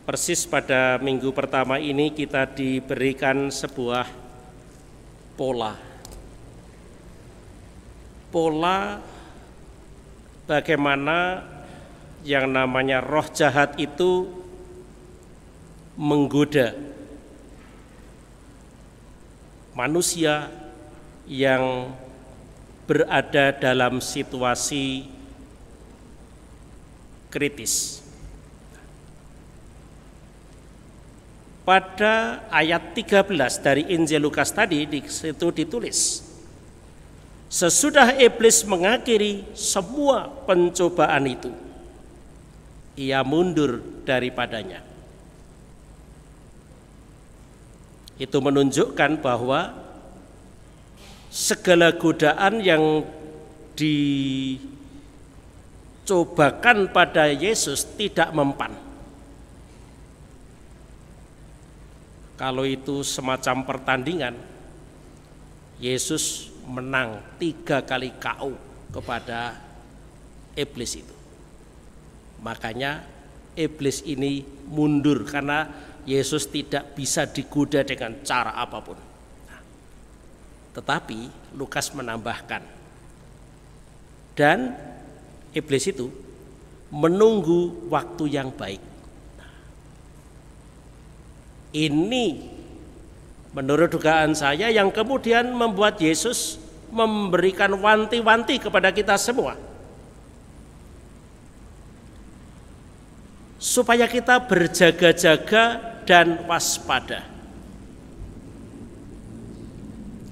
Persis pada minggu pertama ini kita diberikan sebuah pola bagaimana yang namanya roh jahat itu menggoda manusia yang berada dalam situasi kritis. Pada ayat 13 dari Injil Lukas tadi di situ ditulis, sesudah iblis mengakhiri semua pencobaan itu, ia mundur daripadanya. Itu menunjukkan bahwa segala godaan yang dicobakan pada Yesus tidak mempan. Kalau itu semacam pertandingan, Yesus menang 3 kali KO kepada iblis itu. Makanya iblis ini mundur karena Yesus tidak bisa digoda dengan cara apapun. Tetapi Lukas menambahkan, dan iblis itu menunggu waktu yang baik. Ini menurut dugaan saya yang kemudian membuat Yesus memberikan wanti-wanti kepada kita semua, supaya kita berjaga-jaga dan waspada.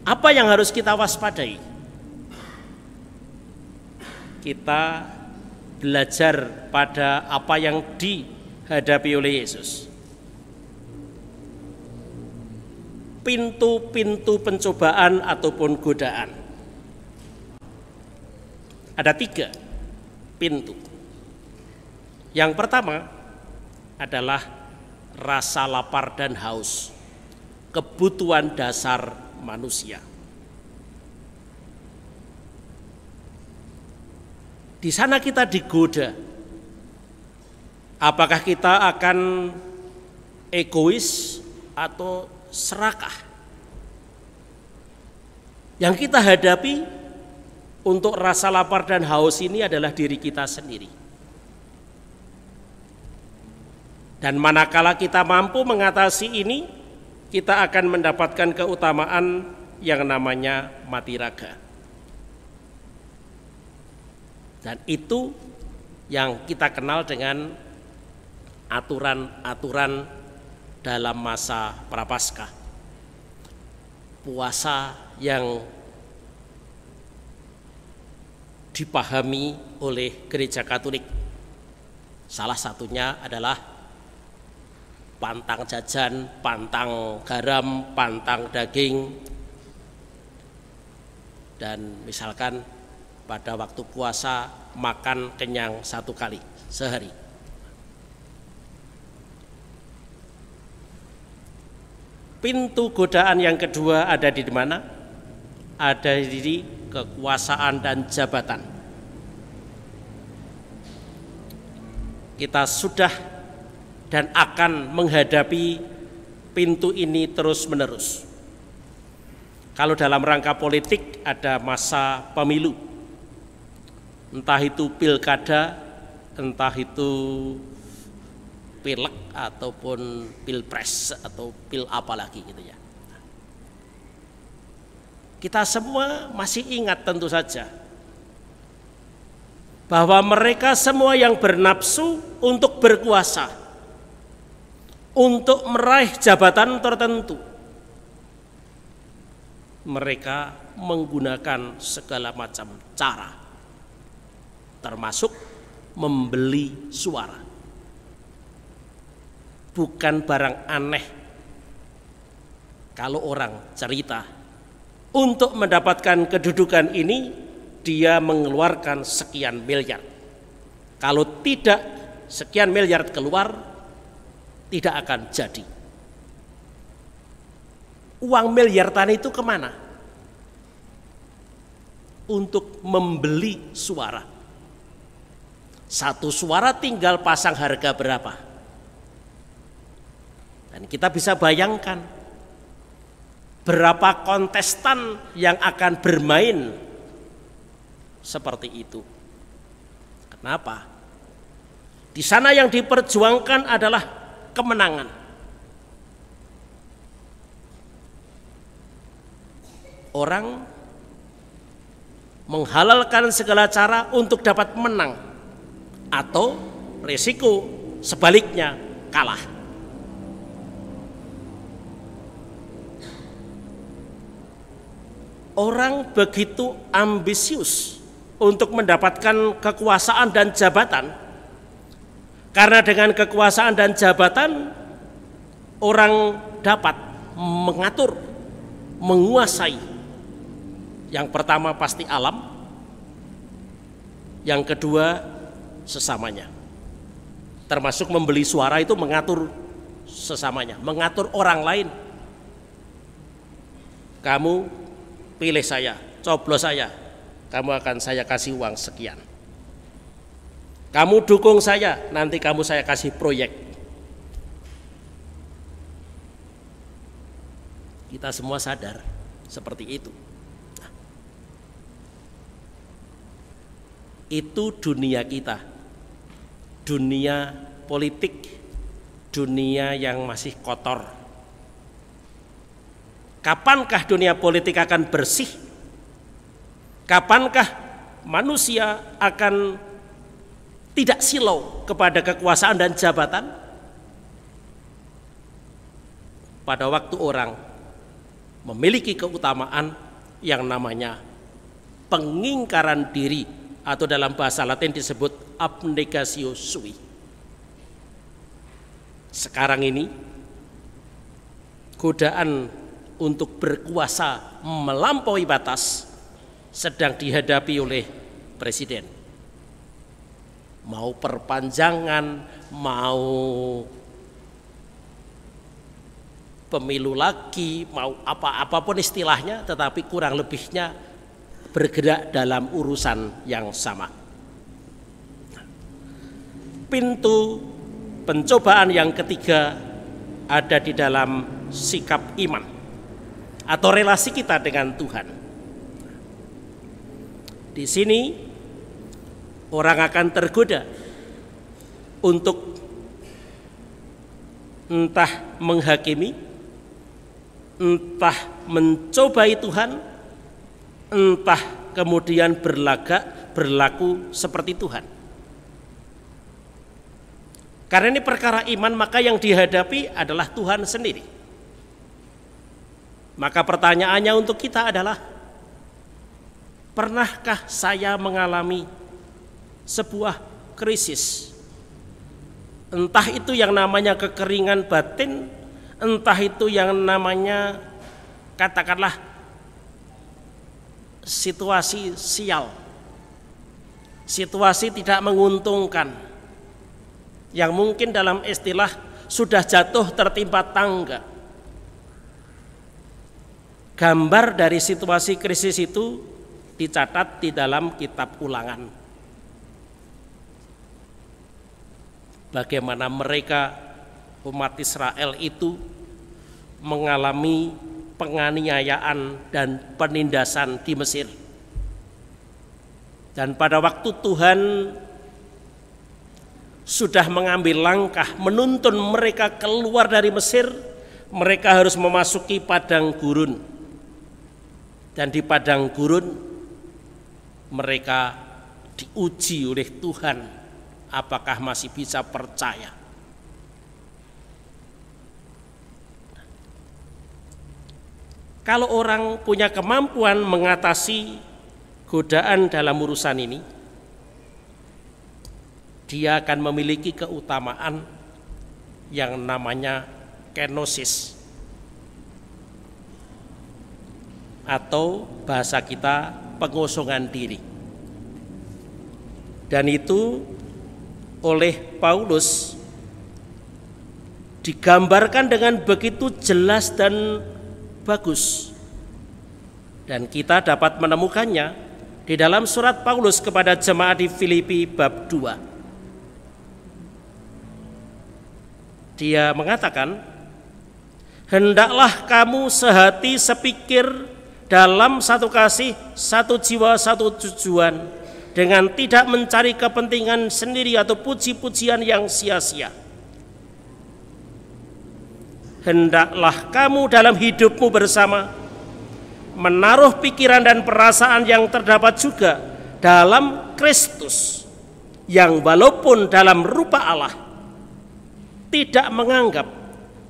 Apa yang harus kita waspadai? Kita belajar pada apa yang dihadapi oleh Yesus. Pintu-pintu pencobaan ataupun godaan. Ada 3 pintu. Yang pertama adalah rasa lapar dan haus, kebutuhan dasar manusia. Di sana kita digoda. Apakah kita akan egois atau serakah? Yang kita hadapi untuk rasa lapar dan haus ini adalah diri kita sendiri. Dan manakala kita mampu mengatasi ini, kita akan mendapatkan keutamaan yang namanya mati raga. Dan itu yang kita kenal dengan aturan-aturan dalam masa Prapaskah, puasa yang dipahami oleh Gereja Katolik. Salah satunya adalah pantang jajan, pantang garam, pantang daging, dan misalkan pada waktu puasa makan kenyang 1 kali sehari. Pintu godaan yang kedua ada di mana? Ada di kekuasaan dan jabatan. Kita sudah dan akan menghadapi pintu ini terus-menerus. Kalau dalam rangka politik ada masa pemilu, entah itu pilkada, entah itu pilek ataupun pilpres atau pil apa lagi gitu ya. Kita semua masih ingat tentu saja bahwa mereka semua yang bernafsu untuk berkuasa, untuk meraih jabatan tertentu, mereka menggunakan segala macam cara, termasuk membeli suara. Bukan barang aneh kalau orang cerita untuk mendapatkan kedudukan ini dia mengeluarkan sekian miliar. Kalau tidak sekian miliar keluar, tidak akan jadi. Uang miliaran itu kemana? Untuk membeli suara. 1 suara tinggal pasang harga berapa? Dan kita bisa bayangkan berapa kontestan yang akan bermain seperti itu. Kenapa? Di sana yang diperjuangkan adalah kemenangan. Orang menghalalkan segala cara untuk dapat menang, atau risiko sebaliknya kalah. Orang begitu ambisius untuk mendapatkan kekuasaan dan jabatan, karena dengan kekuasaan dan jabatan orang dapat mengatur, menguasai. Yang pertama pasti alam, yang kedua sesamanya. Termasuk membeli suara itu mengatur sesamanya, mengatur orang lain. Kamu pilih saya, coblos saya, kamu akan saya kasih uang sekian. Kamu dukung saya, nanti kamu saya kasih proyek. Kita semua sadar seperti itu. Itu dunia kita, dunia politik, dunia yang masih kotor. Kapankah dunia politik akan bersih? Kapankah manusia akan tidak silau kepada kekuasaan dan jabatan? Pada waktu orang memiliki keutamaan yang namanya pengingkaran diri, atau dalam bahasa Latin disebut abnegatio sui. Sekarang ini godaan untuk berkuasa melampaui batas sedang dihadapi oleh presiden. Mau perpanjangan, mau pemilu lagi, mau apapun istilahnya, tetapi kurang lebihnya bergerak dalam urusan yang sama. Pintu pencobaan yang ketiga ada di dalam sikap iman atau relasi kita dengan Tuhan. Di sini orang akan tergoda untuk entah menghakimi, entah mencobai Tuhan, entah kemudian berlaku seperti Tuhan. Karena ini perkara iman, maka yang dihadapi adalah Tuhan sendiri. Maka pertanyaannya untuk kita adalah, pernahkah saya mengalami sebuah krisis? Entah itu yang namanya kekeringan batin, entah itu yang namanya katakanlah situasi sial, situasi tidak menguntungkan, yang mungkin dalam istilah sudah jatuh tertimpa tangga. Gambar dari situasi krisis itu dicatat di dalam kitab Ulangan. Bagaimana mereka umat Israel itu mengalami penganiayaan dan penindasan di Mesir. Dan pada waktu Tuhan sudah mengambil langkah menuntun mereka keluar dari Mesir, mereka harus memasuki padang gurun. Dan di padang gurun mereka diuji oleh Tuhan, apakah masih bisa percaya. Kalau orang punya kemampuan mengatasi godaan dalam urusan ini, dia akan memiliki keutamaan yang namanya kenosis, atau bahasa kita pengosongan diri. Dan itu oleh Paulus digambarkan dengan begitu jelas dan bagus. Dan kita dapat menemukannya di dalam surat Paulus kepada jemaat di Filipi bab 2. Dia mengatakan, Hendaklah kamu sehati sepikir dalam satu kasih, satu jiwa, satu tujuan, dengan tidak mencari kepentingan sendiri atau puji-pujian yang sia-sia. Hendaklah kamu dalam hidupmu bersama menaruh pikiran dan perasaan yang terdapat juga dalam Kristus, yang walaupun dalam rupa Allah tidak menganggap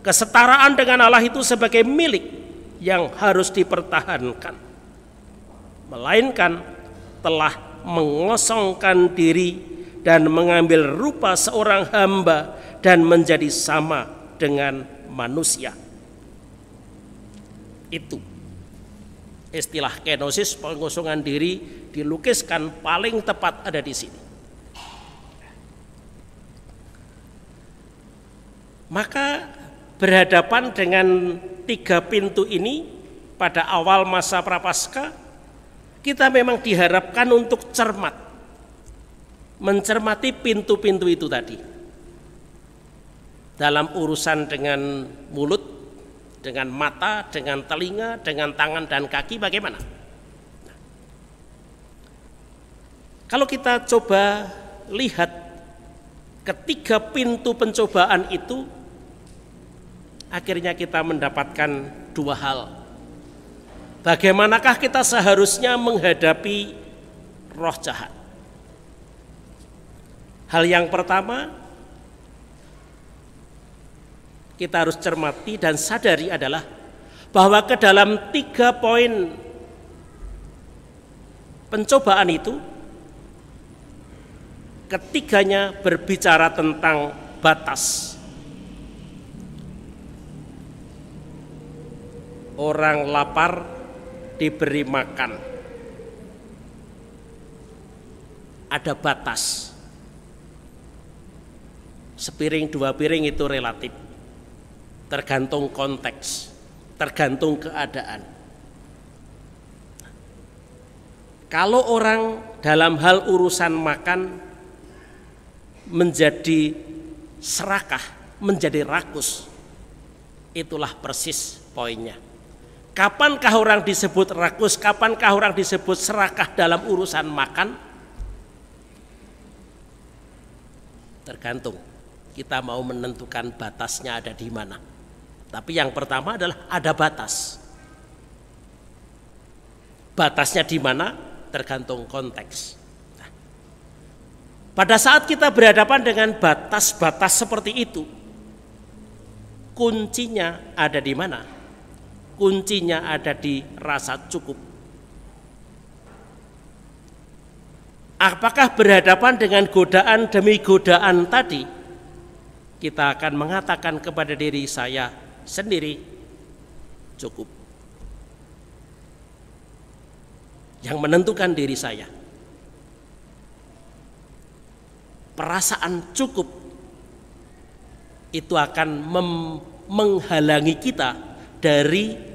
kesetaraan dengan Allah itu sebagai milik yang harus dipertahankan, melainkan telah mengosongkan diri dan mengambil rupa seorang hamba dan menjadi sama dengan manusia. Itu istilah kenosis, pengosongan diri, dilukiskan paling tepat ada di sini. Maka berhadapan dengan 3 pintu ini pada awal masa Prapaskah, kita memang diharapkan untuk cermat, mencermati pintu-pintu itu tadi. Dalam urusan dengan mulut, dengan mata, dengan telinga, dengan tangan dan kaki, bagaimana? Kalau kita coba lihat ketiga pintu pencobaan itu, akhirnya kita mendapatkan 2 hal. Bagaimanakah kita seharusnya menghadapi roh jahat? Hal yang pertama kita harus cermati dan sadari adalah bahwa ke dalam 3 poin pencobaan itu, ketiganya berbicara tentang batas. Orang lapar diberi makan, ada batas. Sepiring 2 piring itu relatif, tergantung konteks, tergantung keadaan. Kalau orang dalam hal urusan makan menjadi serakah, menjadi rakus, itulah persis poinnya. Kapankah orang disebut rakus, kapankah orang disebut serakah dalam urusan makan? Tergantung kita mau menentukan batasnya ada di mana. Tapi yang pertama adalah ada batas. Batasnya di mana? Tergantung konteks. Nah, pada saat kita berhadapan dengan batas-batas seperti itu, kuncinya ada di mana? Kuncinya ada di rasa cukup. Apakah berhadapan dengan godaan demi godaan tadi, kita akan mengatakan kepada diri saya sendiri, cukup. Yang menentukan diri saya. Perasaan cukup itu akan menghalangi kita dari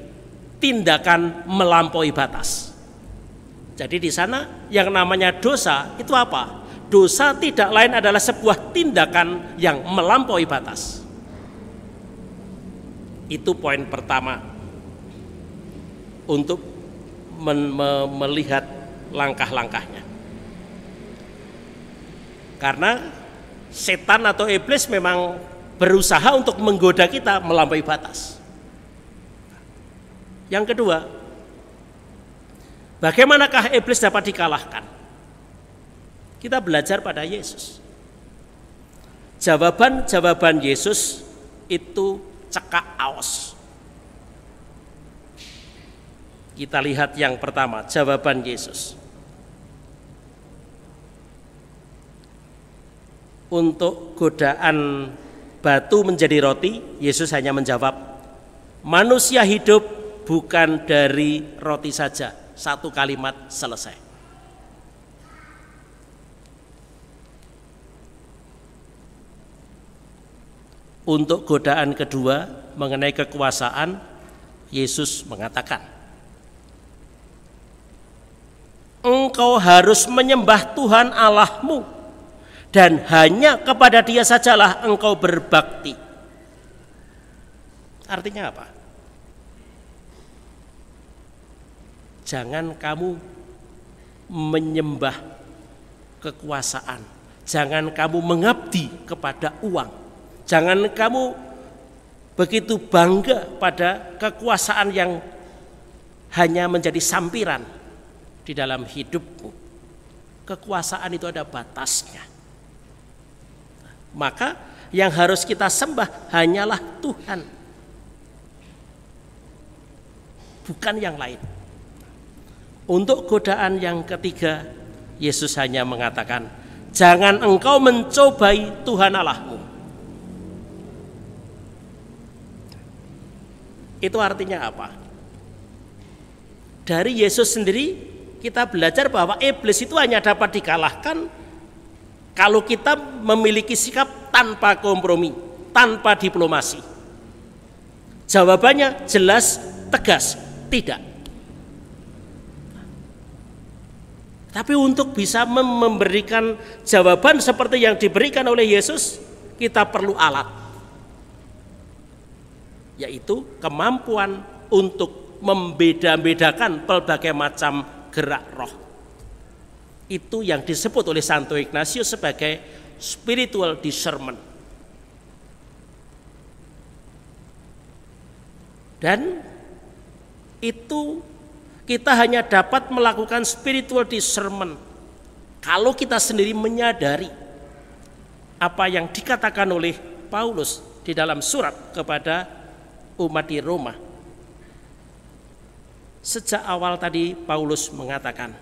tindakan melampaui batas. Jadi di sana yang namanya dosa itu apa? Dosa tidak lain adalah sebuah tindakan yang melampaui batas. Itu poin pertama untuk melihat langkah-langkahnya. Karena setan atau iblis memang berusaha untuk menggoda kita melampaui batas. Yang kedua, bagaimanakah iblis dapat dikalahkan? Kita belajar pada Yesus. Jawaban Yesus itu cekak aos. Kita lihat yang pertama, jawaban Yesus. Untuk godaan batu menjadi roti, Yesus hanya menjawab, manusia hidup bukan dari roti saja. 1 kalimat selesai. Untuk godaan kedua mengenai kekuasaan, Yesus mengatakan, engkau harus menyembah Tuhan Allahmu dan hanya kepada Dia sajalah engkau berbakti. Artinya apa? Jangan kamu menyembah kekuasaan. Jangan kamu mengabdi kepada uang. Jangan kamu begitu bangga pada kekuasaan yang hanya menjadi sampiran di dalam hidupmu. Kekuasaan itu ada batasnya. Maka yang harus kita sembah hanyalah Tuhan, bukan yang lain. Untuk godaan yang ketiga, Yesus hanya mengatakan, jangan engkau mencobai Tuhan Allahmu. Itu artinya apa? Dari Yesus sendiri kita belajar bahwa iblis itu hanya dapat dikalahkan kalau kita memiliki sikap tanpa kompromi, tanpa diplomasi. Jawabannya jelas, tegas, tidak. Tapi untuk bisa memberikan jawaban seperti yang diberikan oleh Yesus, kita perlu alat, yaitu kemampuan untuk membeda-bedakan berbagai macam gerak roh. Itu yang disebut oleh Santo Ignatius sebagai spiritual discernment. Dan itu kita hanya dapat melakukan spiritual discernment kalau kita sendiri menyadari apa yang dikatakan oleh Paulus di dalam surat kepada umat di Roma. Sejak awal tadi Paulus mengatakan,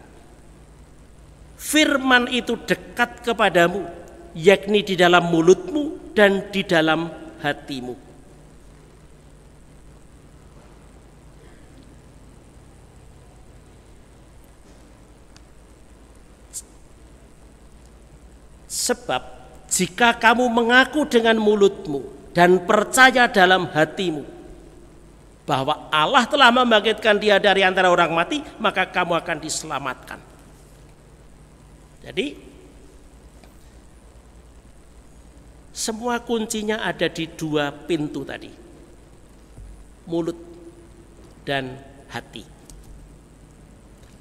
firman itu dekat kepadamu, yakni di dalam mulutmu dan di dalam hatimu. Sebab jika kamu mengaku dengan mulutmu dan percaya dalam hatimu bahwa Allah telah membangkitkan dia dari antara orang mati, maka kamu akan diselamatkan. Jadi semua kuncinya ada di dua pintu tadi, mulut dan hati.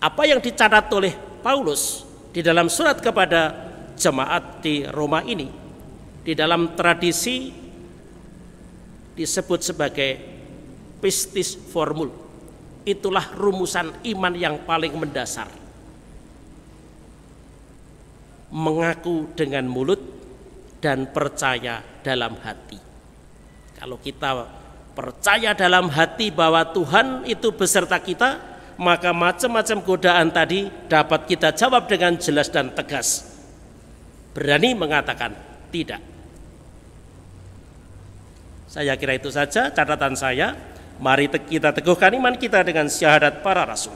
Apa yang dicatat oleh Paulus di dalam surat kepada jemaat di Roma ini, di dalam tradisi disebut sebagai pistis formul. Itulah rumusan iman yang paling mendasar. Mengaku dengan mulut dan percaya dalam hati. Kalau kita percaya dalam hati bahwa Tuhan itu beserta kita, maka macam-macam godaan tadi dapat kita jawab dengan jelas dan tegas. Berani mengatakan tidak. Saya kira itu saja catatan saya. Mari kita teguhkan iman kita dengan syahadat para rasul.